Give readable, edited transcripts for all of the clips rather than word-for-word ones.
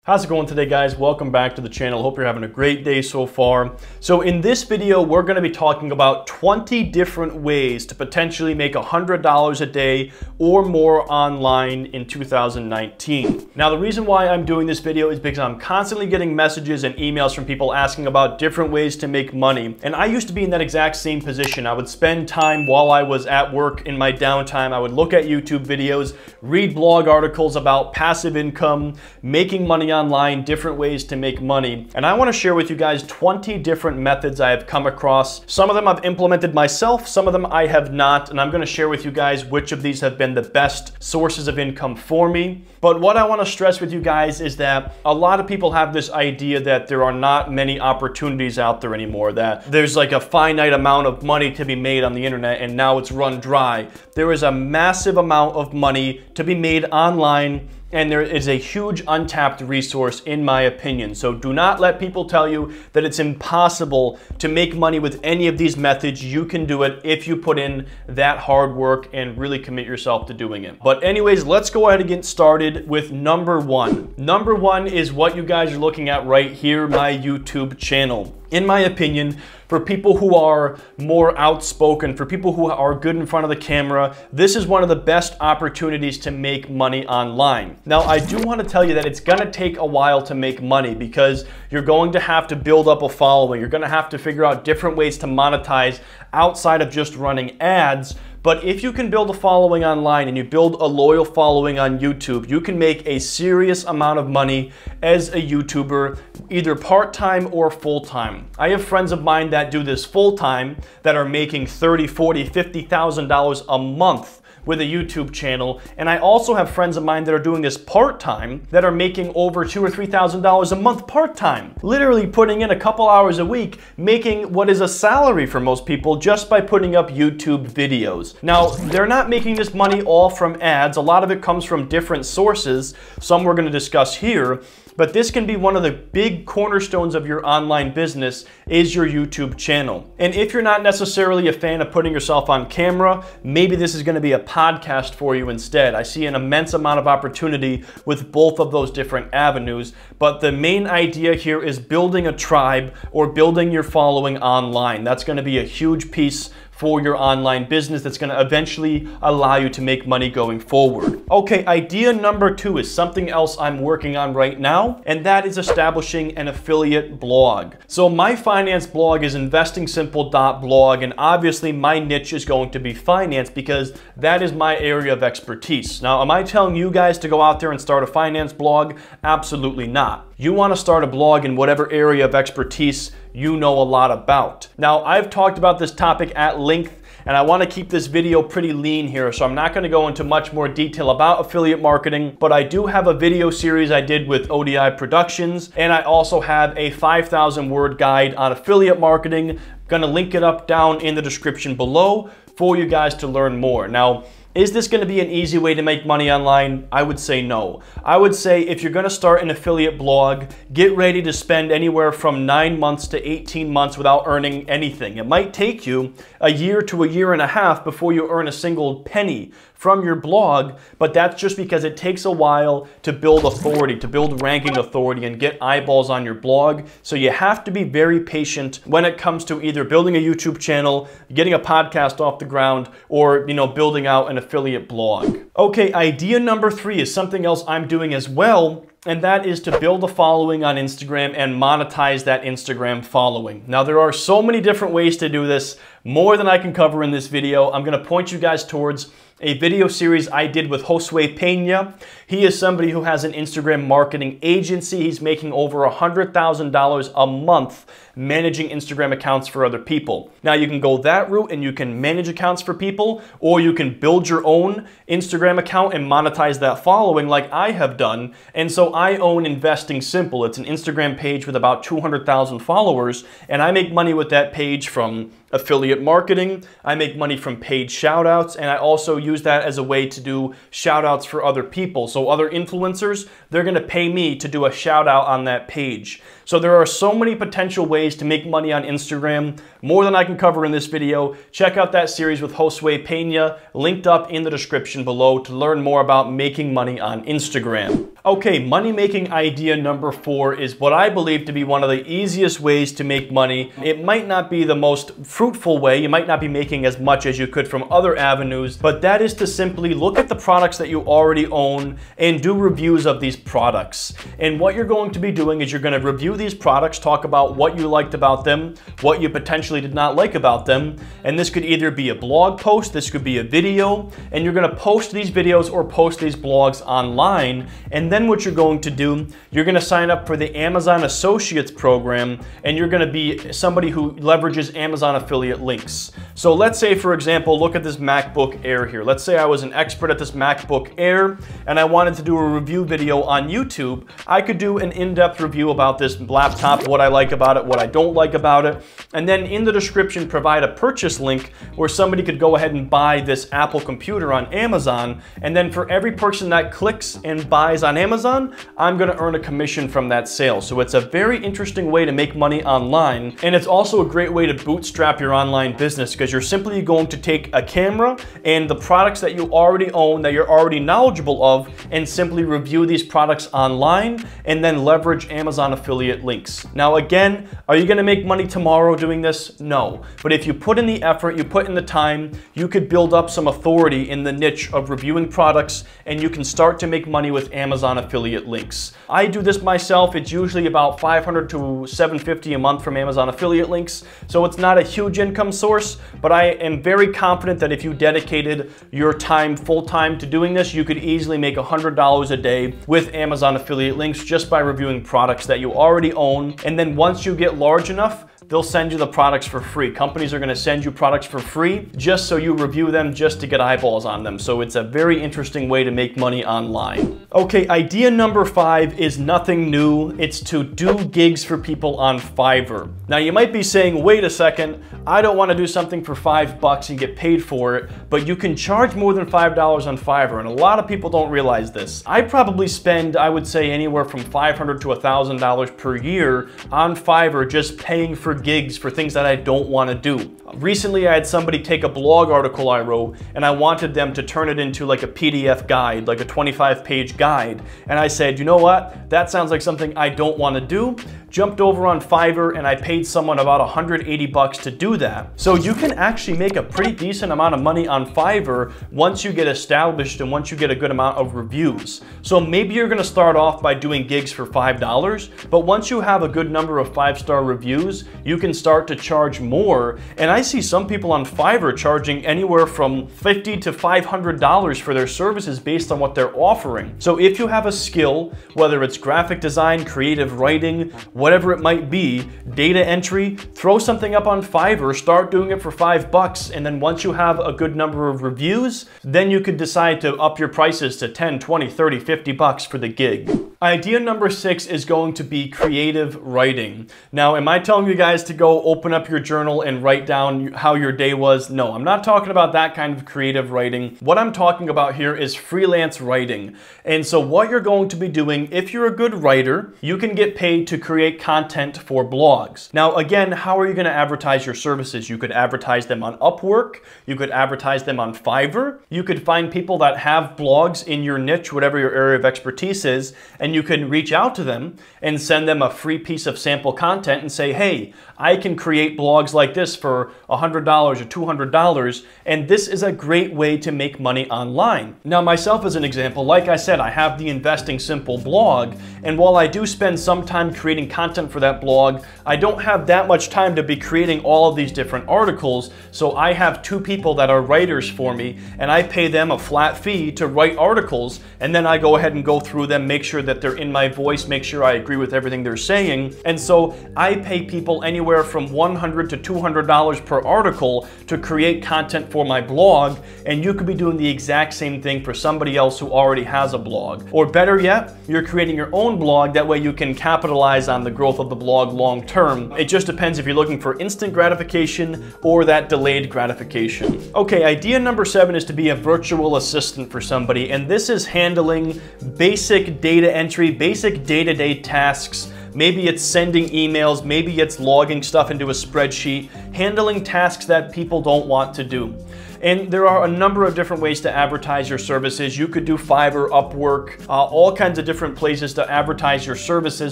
How's it going today, guys? Welcome back to the channel. Hope you're having a great day so far. So in this video, we're going to be talking about 20 different ways to potentially make $100 a day or more online in 2019. Now, the reason why I'm doing this video is because I'm constantly getting messages and emails from people asking about different ways to make money. And I used to be in that exact same position. I would spend time while I was at work in my downtime. I would look at YouTube videos, read blog articles about passive income, making money online, different ways to make money. And I want to share with you guys 20 different methods I have come across. Some of them I've implemented myself, some of them I have not, and I'm going to share with you guys which of these have been the best sources of income for me. But what I want to stress with you guys is that a lot of people have this idea that there are not many opportunities out there anymore, that there's like a finite amount of money to be made on the internet and now it's run dry. There is a massive amount of money to be made online, and there is a huge untapped resource in my opinion. So do not let people tell you that it's impossible to make money with any of these methods. You can do it if you put in that hard work and really commit yourself to doing it. But anyways, let's go ahead and get started with number one. Number one is what you guys are looking at right here, my YouTube channel. In my opinion, for people who are more outspoken, for people who are good in front of the camera, this is one of the best opportunities to make money online. Now, I do want to tell you that it's going to take a while to make money because you're going to have to build up a following. You're going to have to figure out different ways to monetize outside of just running ads. But if you can build a following online and you build a loyal following on YouTube, you can make a serious amount of money as a YouTuber, either part-time or full-time. I have friends of mine that do this full-time that are making $30,000, $40,000, $50,000 a month with a YouTube channel. And I also have friends of mine that are doing this part-time that are making over $2,000 or $3,000 a month part-time. Literally putting in a couple hours a week, making what is a salary for most people just by putting up YouTube videos. Now, they're not making this money all from ads. A lot of it comes from different sources. Some we're gonna discuss here. But this can be one of the big cornerstones of your online business is your YouTube channel. And if you're not necessarily a fan of putting yourself on camera, maybe this is gonna be a podcast for you instead. I see an immense amount of opportunity with both of those different avenues, but the main idea here is building a tribe or building your following online. That's gonna be a huge piece for your online business that's going to eventually allow you to make money going forward. Okay, idea number two is something else I'm working on right now, and that is establishing an affiliate blog. So my finance blog is investingsimple.blog, and obviously my niche is going to be finance because that is my area of expertise. Now, am I telling you guys to go out there and start a finance blog? Absolutely not. You want to start a blog in whatever area of expertise you know a lot about. Now, I've talked about this topic at length, and I want to keep this video pretty lean here, so I'm not going to go into much more detail about affiliate marketing, but I do have a video series I did with ODI Productions, and I also have a 5,000 word guide on affiliate marketing. Going to link it up down in the description below for you guys to learn more. Now, is this going to be an easy way to make money online? I would say no. I would say if you're going to start an affiliate blog, get ready to spend anywhere from 9 months to 18 months without earning anything. It might take you a year to a year and a half before you earn a single penny from your blog, but that's just because it takes a while to build authority, to build ranking authority and get eyeballs on your blog. So you have to be very patient when it comes to either building a YouTube channel, getting a podcast off the ground, or building out an affiliate blog. Okay, idea number three is something else I'm doing as well, and that is to build a following on Instagram and monetize that Instagram following. Now, there are so many different ways to do this, more than I can cover in this video. I'm gonna point you guys towards a video series I did with Josue Pena. He is somebody who has an Instagram marketing agency. He's making over $100,000 a month managing Instagram accounts for other people. Now, you can go that route and you can manage accounts for people, or you can build your own Instagram account and monetize that following like I have done. And so I own Investing Simple. It's an Instagram page with about 200,000 followers, and I make money with that page from affiliate marketing. I make money from paid shout outs, and I also use that as a way to do shout outs for other people. So other influencers, they're gonna pay me to do a shout out on that page. So there are so many potential ways to make money on Instagram, more than I can cover in this video. Check out that series with Josue Pena, linked up in the description below to learn more about making money on Instagram. Okay, money making idea number 4 is what I believe to be one of the easiest ways to make money. It might not be the most fruitful way, you might not be making as much as you could from other avenues, but that is to simply look at the products that you already own and do reviews of these products. And what you're going to be doing is you're going to review these products, talk about what you liked about them, what you potentially did not like about them, and this could either be a blog post, this could be a video, and you're going to post these videos or post these blogs online. And then what you're going to do, you're going to sign up for the Amazon Associates program, and you're going to be somebody who leverages Amazon affiliate links. So let's say, for example, look at this MacBook Air here. Let's say I was an expert at this MacBook Air and I wanted to do a review video on YouTube. I could do an in-depth review about this laptop, what I like about it, what I don't like about it, and then in the description provide a purchase link where somebody could go ahead and buy this Apple computer on Amazon, and then for every person that clicks and buys on Amazon, I'm going to earn a commission from that sale. So it's a very interesting way to make money online, and it's also a great way to bootstrap your online business because you're simply going to take a camera and the products that you already own, that you're already knowledgeable of, and simply review these products online and then leverage Amazon affiliate links. Now again, are you going to make money tomorrow doing this? No. But if you put in the effort, you put in the time, you could build up some authority in the niche of reviewing products, and you can start to make money with Amazon affiliate links. I do this myself. It's usually about $500 to $750 a month from Amazon affiliate links. So it's not a huge income source, but I am very confident that if you dedicated your time full-time to doing this, you could easily make $100 a day with Amazon affiliate links just by reviewing products that you already own. And then once you get large enough, they'll send you the products for free. Companies are going to send you products for free just so you review them just to get eyeballs on them. So it's a very interesting way to make money online. Okay, idea number 5 is nothing new. It's to do gigs for people on Fiverr. Now you might be saying, wait a second, I don't want to do something for $5 and get paid for it, but you can charge more than $5 on Fiverr, and a lot of people don't realize this. I probably spend, I would say, anywhere from $500 to $1,000 per year on Fiverr just paying for gigs for things that I don't want to do. Recently, I had somebody take a blog article I wrote and I wanted them to turn it into like a PDF guide, like a 25-page guide. And I said, you know what? That sounds like something I don't want to do. Jumped over on Fiverr and I paid someone about $180 to do that. So you can actually make a pretty decent amount of money on Fiverr once you get established and once you get a good amount of reviews. So maybe you're going to start off by doing gigs for $5, but once you have a good number of 5-star reviews, you can start to charge more. And I see some people on Fiverr charging anywhere from $50 to $500 for their services based on what they're offering. So if you have a skill, whether it's graphic design, creative writing, whatever it might be, data entry, throw something up on Fiverr, start doing it for $5, and then once you have a good number of reviews, then you could decide to up your prices to $10, $20, $30, $50 for the gig. Idea number 6 is going to be creative writing. Now, am I telling you guys to go open up your journal and write down how your day was? No, I'm not talking about that kind of creative writing. What I'm talking about here is freelance writing. And so what you're going to be doing, if you're a good writer, you can get paid to create content for blogs. Now, again, how are you going to advertise your services? You could advertise them on Upwork. You could advertise them on Fiverr. You could find people that have blogs in your niche, whatever your area of expertise is, and you can reach out to them and send them a free piece of sample content and say, hey, I can create blogs like this for $100 or $200, and this is a great way to make money online. Now, myself as an example, like I said, I have the Investing Simple blog, and while I do spend some time creating content for that blog, I don't have that much time to be creating all of these different articles, so I have 2 people that are writers for me, and I pay them a flat fee to write articles, and then I go ahead and go through them, make sure that they're in my voice, make sure I agree with everything they're saying, and so I pay people anywhere from $100 to $200 per article to create content for my blog, and you could be doing the exact same thing for somebody else who already has a blog. Or better yet, you're creating your own blog, that way you can capitalize on the growth of the blog long term. It just depends if you're looking for instant gratification or that delayed gratification. Okay, idea number 7 is to be a virtual assistant for somebody, and this is handling basic data entry, basic day-to-day tasks. Maybe it's sending emails, maybe it's logging stuff into a spreadsheet, handling tasks that people don't want to do. And there are a number of different ways to advertise your services. You could do FIVERR, Upwork, all kinds of different places to advertise your services.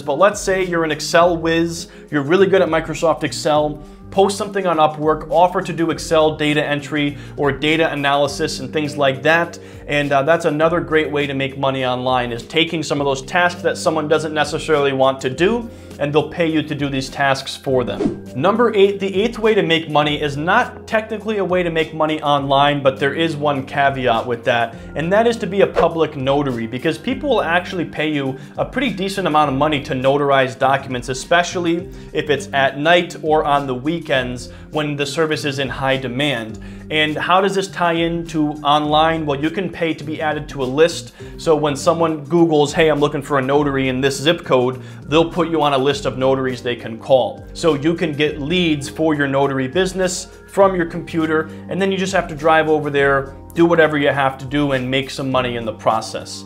But let's say you're an Excel whiz, you're really good at Microsoft Excel, post something on Upwork, offer to do Excel data entry or data analysis and things like that. And that's another great way to make money online, is taking some of those tasks that someone doesn't necessarily want to do, and they'll pay you to do these tasks for them. Number 8, the 8th way to make money is not technically a way to make money online, but there is one caveat with that, and that is to be a public notary, because people will actually pay you a pretty decent amount of money to notarize documents, especially if it's at night or on the weekends when the service is in high demand. And how does this tie into online? Well, you can pay to be added to a list. So when someone Googles, hey, I'm looking for a notary in this zip code, they'll put you on a list of notaries they can call. So you can get leads for your notary business from your computer, and then you just have to drive over there, do whatever you have to do, and make some money in the process.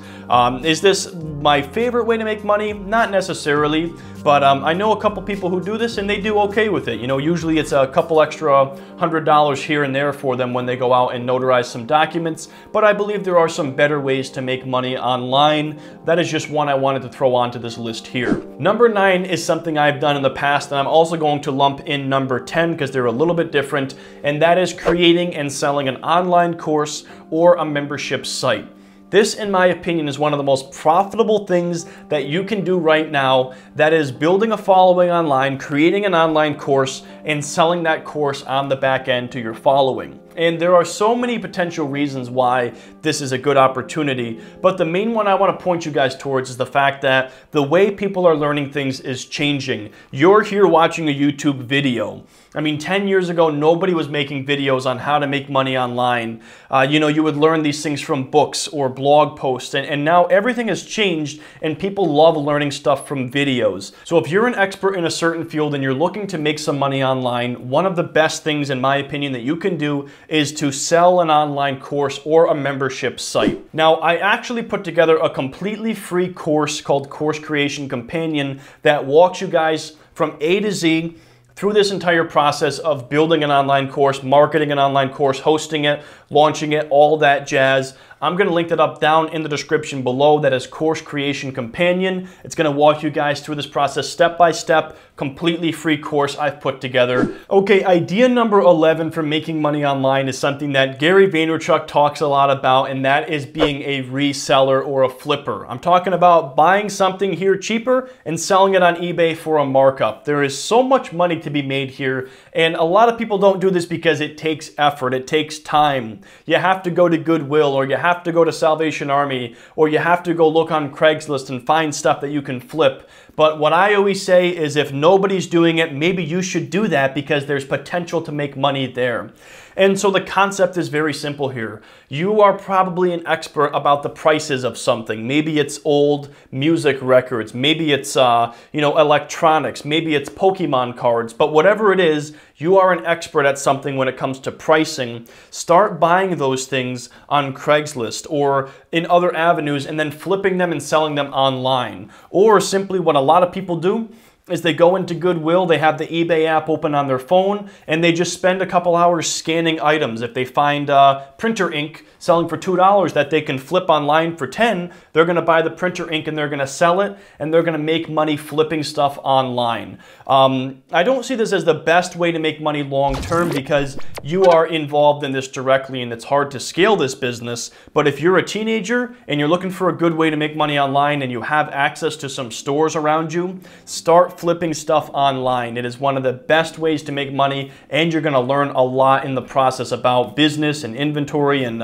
Is this my favorite way to make money? Not necessarily, but I know a couple people who do this and they do okay with it. You know, usually it's a couple extra $100 here and there for them when they go out and notarize some documents, but I believe there are some better ways to make money online. That is just one I wanted to throw onto this list here. Number 9 is something I've done in the past, and I'm also going to lump in number 10 because they're a little bit different, and that is creating and selling an online course or a membership site. This, in my opinion, is one of the most profitable things that you can do right now. That is building a following online, creating an online course, and selling that course on the back end to your following. And there are so many potential reasons why this is a good opportunity, but the main one I want to point you guys towards is the fact that the way people are learning things is changing. You're here watching a YouTube video. I mean, 10 years ago, nobody was making videos on how to make money online. You know, you would learn these things from books or blog posts, and now everything has changed, and people love learning stuff from videos. So if you're an expert in a certain field and you're looking to make some money online, one of the best things, in my opinion, that you can do is to sell an online course or a membership site. Now, I actually put together a completely free course called Course Creation Companion that walks you guys from A to Z through this entire process of building an online course, marketing an online course, hosting it, launching it, all that jazz. I'm going to link that up down in the description below. That is Course Creation Companion. It's going to walk you guys through this process step by step, completely free course I've put together. Okay, idea number 11 for making money online is something that Gary Vaynerchuk talks a lot about, and that is being a reseller or a flipper. I'm talking about buying something here cheaper and selling it on eBay for a markup. There is so much money to be made here, and a lot of people don't do this because it takes effort, it takes time. You have to go to Goodwill, or you have to go to Salvation Army, or you have to go look on Craigslist and find stuff that you can flip. But what I always say is, if nobody's doing it, maybe you should do that because there's potential to make money there. And so the concept is very simple here. You are probably an expert about the prices of something. Maybe it's old music records, maybe it's you know, electronics, maybe it's Pokemon cards, but whatever it is, you are an expert at something when it comes to pricing. Start buying those things on Craigslist or in other avenues and then flipping them and selling them online. Or simply what a lot of people do is they go into Goodwill, they have the eBay app open on their phone, and they just spend a couple hours scanning items. If they find printer ink selling for $2 that they can flip online for $10, they're gonna buy the printer ink and they're gonna sell it, and they're gonna make money flipping stuff online. I don't see this as the best way to make money long term because you are involved in this directly and it's hard to scale this business. But if you're a teenager and you're looking for a good way to make money online and you have access to some stores around you, start flipping stuff online. It is one of the best ways to make money, and you're gonna learn a lot in the process about business and inventory and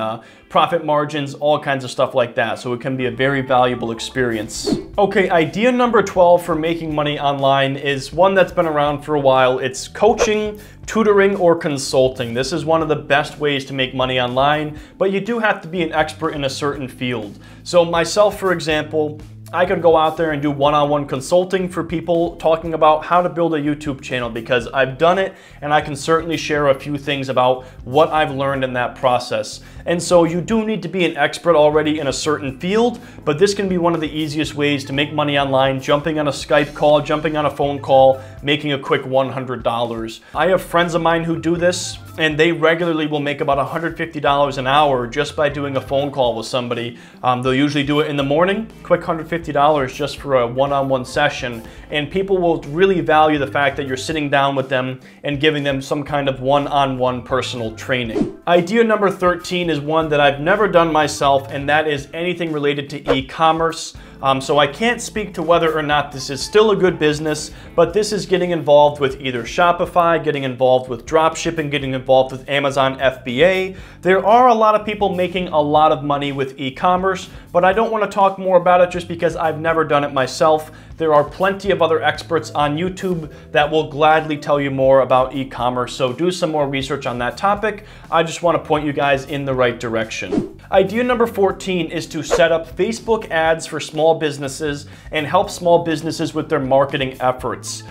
profit margins, all kinds of stuff like that. So it can be a very valuable experience. Okay, idea number 12 for making money online is one that's been around for a while. It's coaching, tutoring, or consulting. This is one of the best ways to make money online, but you do have to be an expert in a certain field. So myself, for example, I could go out there and do one-on-one consulting for people talking about how to build a YouTube channel, because I've done it and I can certainly share a few things about what I've learned in that process. And so you do need to be an expert already in a certain field, but this can be one of the easiest ways to make money online, jumping on a Skype call, jumping on a phone call, making a quick $100. I have friends of mine who do this, and they regularly will make about $150 an hour just by doing a phone call with somebody. They'll usually do it in the morning, quick $150 just for a one-on-one session, and people will really value the fact that you're sitting down with them and giving them some kind of one-on-one personal training. Idea number 13 is one that I've never done myself, and that is anything related to e-commerce. So I can't speak to whether or not this is still a good business, but this is getting involved with either Shopify, getting involved with drop shipping, getting involved with Amazon FBA. There are a lot of people making a lot of money with e-commerce, but I don't want to talk more about it just because I've never done it myself. There are plenty of other experts on YouTube that will gladly tell you more about e-commerce, so do some more research on that topic. I just want to point you guys in the right direction. Idea number 14 is to set up Facebook ads for small businesses and help small businesses with their marketing efforts.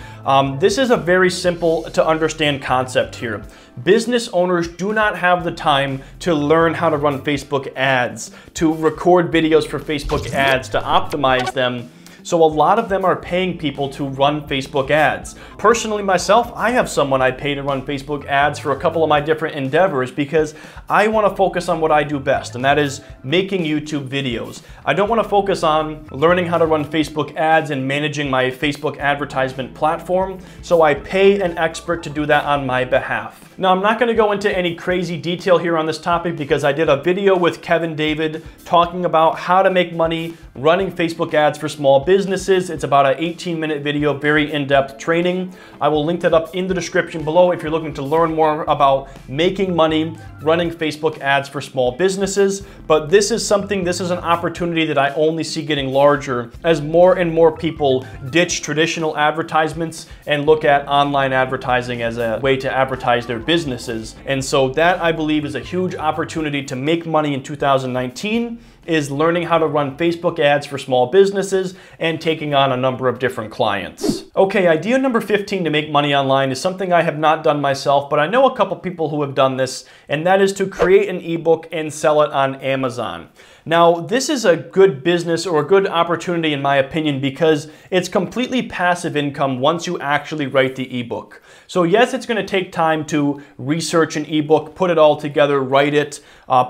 This is a very simple to understand concept here. Business owners do not have the time to learn how to run Facebook ads, to record videos for Facebook ads, to optimize them. So a lot of them are paying people to run Facebook ads. Personally myself, I have someone I pay to run Facebook ads for a couple of my different endeavors because I want to focus on what I do best, and that is making YouTube videos. I don't want to focus on learning how to run Facebook ads and managing my Facebook advertisement platform, so I pay an expert to do that on my behalf. Now, I'm not going to go into any crazy detail here on this topic because I did a video with Kevin David talking about how to make money running Facebook ads for small businesses. It's about an 18-minute video, very in-depth training. I will link that up in the description below if you're looking to learn more about making money running Facebook ads for small businesses. But this is an opportunity that I only see getting larger as more and more people ditch traditional advertisements and look at online advertising as a way to advertise their businesses. And so that, I believe, is a huge opportunity to make money in 2019, is learning how to run Facebook ads for small businesses and taking on a number of different clients. Okay, idea number 15 to make money online is something I have not done myself, but I know a couple people who have done this, and that is to create an ebook and sell it on Amazon. Now, this is a good business or a good opportunity in my opinion because it's completely passive income once you actually write the ebook. So yes, it's going to take time to research an ebook, put it all together, write it,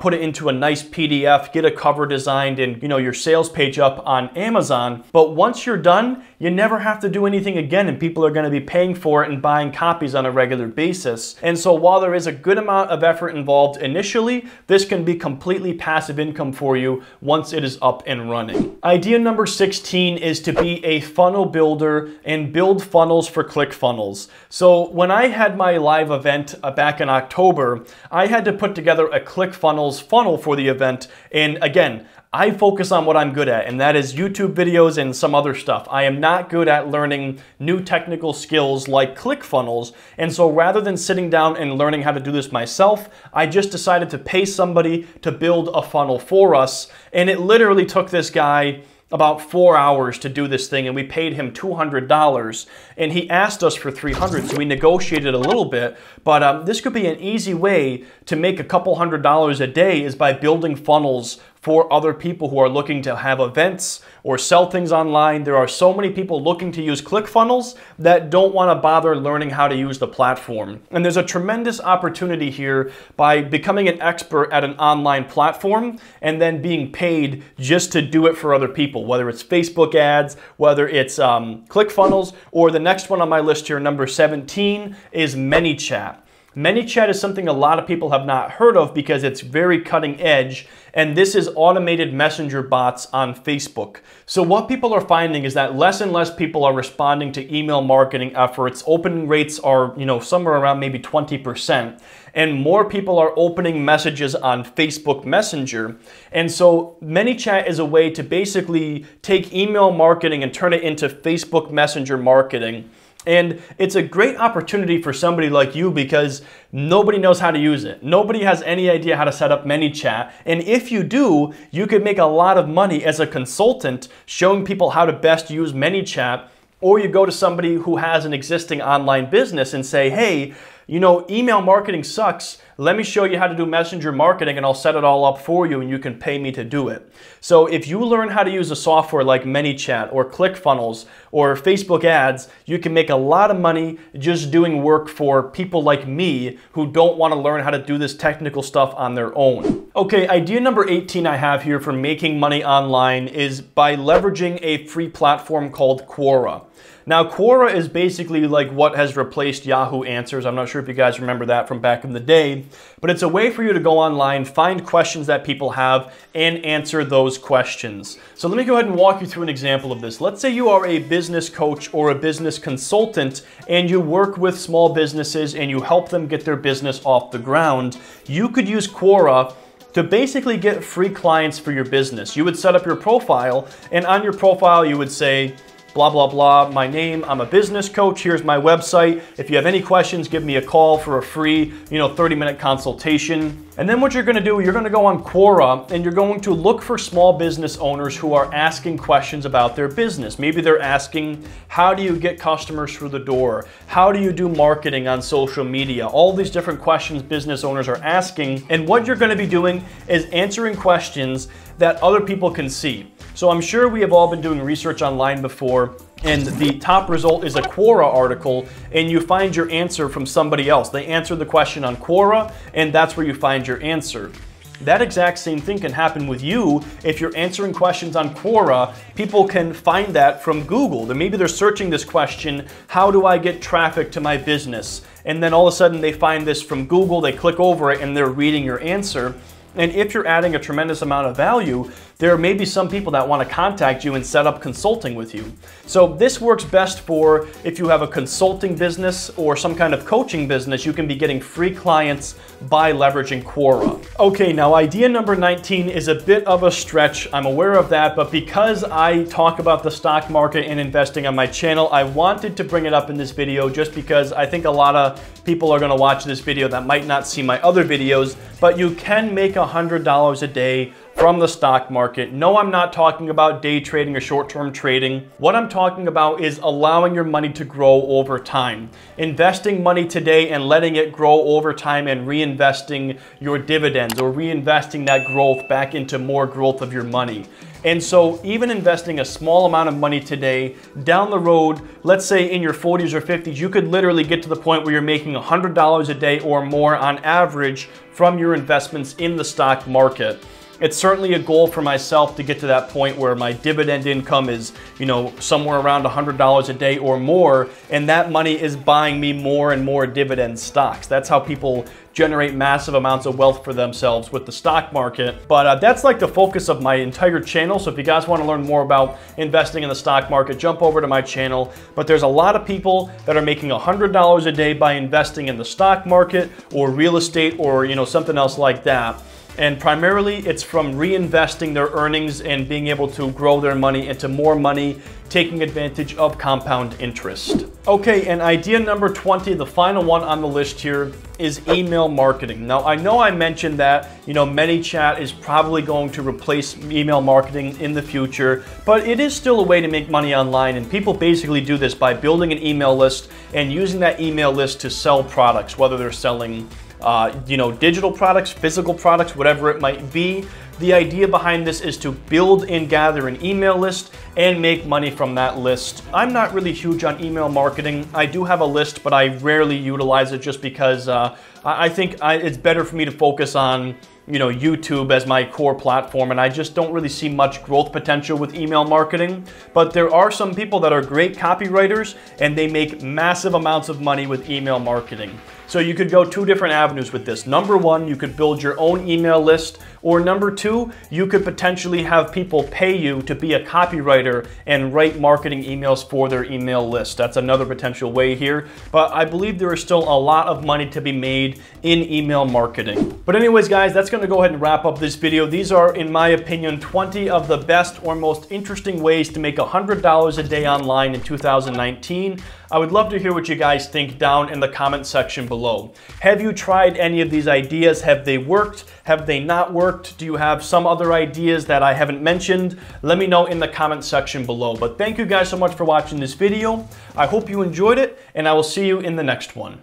put it into a nice PDF, get a cover designed and your sales page up on Amazon. But once you're done, you never have to do anything again, and people are going to be paying for it and buying copies on a regular basis. And so while there is a good amount of effort involved initially, this can be completely passive income for you once it is up and running. Idea number 16 is to be a funnel builder and build funnels for ClickFunnels. So when I had my live event back in October, I had to put together a ClickFunnels funnel for the event. And again, I focus on what I'm good at, and that is YouTube videos and some other stuff. I am not good at learning new technical skills like ClickFunnels, and so rather than sitting down and learning how to do this myself, I just decided to pay somebody to build a funnel for us, and it literally took this guy about 4 hours to do this thing, and we paid him $200, and he asked us for $300, so we negotiated a little bit. But this could be an easy way to make a couple $100s a day, is by building funnels for other people who are looking to have events or sell things online. There are so many people looking to use ClickFunnels that don't want to bother learning how to use the platform. And there's a tremendous opportunity here by becoming an expert at an online platform and then being paid just to do it for other people, whether it's Facebook ads, whether it's ClickFunnels, or the next one on my list here, number 17, is MANYCHAT. MANYCHAT is something a lot of people have not heard of because it's very cutting edge, and this is automated messenger bots on Facebook. So what people are finding is that less and less people are responding to email marketing efforts. Opening rates are, somewhere around maybe 20%, and more people are opening messages on Facebook Messenger. And so MANYCHAT is a way to basically take email marketing and turn it into Facebook Messenger marketing. And it's a great opportunity for somebody like you because nobody knows how to use it. Nobody has any idea how to set up MANYCHAT. And if you do, you could make a lot of money as a consultant showing people how to best use MANYCHAT. Or you go to somebody who has an existing online business and say, hey, you know, email marketing sucks. Let me show you how to do messenger marketing and I'll set it all up for you and you can pay me to do it. So if you learn how to use a software like MANYCHAT or ClickFunnels or Facebook ads, you can make a lot of money just doing work for people like me who don't want to learn how to do this technical stuff on their own. Okay, idea number 18 I have here for making money online is by leveraging a free platform called QUORA. Now, QUORA is basically like what has replaced Yahoo Answers. I'm not sure if you guys remember that from back in the day, but it's a way for you to go online, find questions that people have, and answer those questions. So let me go ahead and walk you through an example of this. Let's say you are a business coach or a business consultant, and you work with small businesses and you help them get their business off the ground. You could use QUORA to basically get free clients for your business. You would set up your profile, and on your profile you would say, blah, blah, blah, my name, I'm a business coach, here's my website. If you have any questions, give me a call for a free, 30-minute consultation. And then what you're gonna do, you're gonna go on QUORA and you're going to look for small business owners who are asking questions about their business. Maybe they're asking, how do you get customers through the door? How do you do marketing on social media? All these different questions business owners are asking. And what you're gonna be doing is answering questions that other people can see. So I'm sure we have all been doing research online before, and the top result is a QUORA article, and you find your answer from somebody else. They answer the question on QUORA, and that's where you find your answer. That exact same thing can happen with you if you're answering questions on QUORA. People can find that from Google. Maybe they're searching this question, how do I get traffic to my business? And then all of a sudden they find this from Google, they click over it, and they're reading your answer. And if you're adding a tremendous amount of value, there may be some people that want to contact you and set up consulting with you. So this works best for if you have a consulting business or some kind of coaching business, you can be getting free clients by leveraging QUORA. Okay, now idea number 19 is a bit of a stretch. I'm aware of that, but because I talk about the stock market and investing on my channel, I wanted to bring it up in this video just because I think a lot of people are going to watch this video that might not see my other videos, but you can make $100 a day from the stock market. No, I'm not talking about day trading or short-term trading. What I'm talking about is allowing your money to grow over time. Investing money today and letting it grow over time and reinvesting your dividends or reinvesting that growth back into more growth of your money. And so even investing a small amount of money today, down the road, let's say in your 40s or 50s, you could literally get to the point where you're making $100 a day or more on average from your investments in the stock market. It's certainly a goal for myself to get to that point where my dividend income is, somewhere around $100 a day or more, and that money is buying me more and more dividend stocks. That's how people generate massive amounts of wealth for themselves with the stock market. But that's like the focus of my entire channel. So if you guys want to learn more about investing in the stock market, jump over to my channel. But there's a lot of people that are making $100 a day by investing in the stock market or real estate or something else like that. And primarily it's from reinvesting their earnings and being able to grow their money into more money, taking advantage of compound interest. Okay, and idea number 20, the final one on the list here, is email marketing. Now, I know I mentioned that, MANYCHAT is probably going to replace email marketing in the future, but it is still a way to make money online, and people basically do this by building an email list and using that email list to sell products, whether they're selling digital products, physical products, whatever it might be. The idea behind this is to build and gather an email list and make money from that list. I'm not really huge on email marketing. I do have a list, but I rarely utilize it just because I think it's better for me to focus on YouTube as my core platform, and I just don't really see much growth potential with email marketing. But there are some people that are great copywriters and they make massive amounts of money with email marketing. So you could go two different avenues with this. Number one, you could build your own email list Or number two, you could potentially have people pay you to be a copywriter and write marketing emails for their email list. That's another potential way here. But I believe there is still a lot of money to be made in email marketing. But anyways, guys, that's going to go ahead and wrap up this video. These are, in my opinion, 20 of the best or most interesting ways to make $100 a day online in 2019. I would love to hear what you guys think down in the comment section below. Have you tried any of these ideas? Have they worked? Have they not worked? Do you have some other ideas that I haven't mentioned? Let me know in the comment section below. But thank you guys so much for watching this video. I hope you enjoyed it, and I will see you in the next one.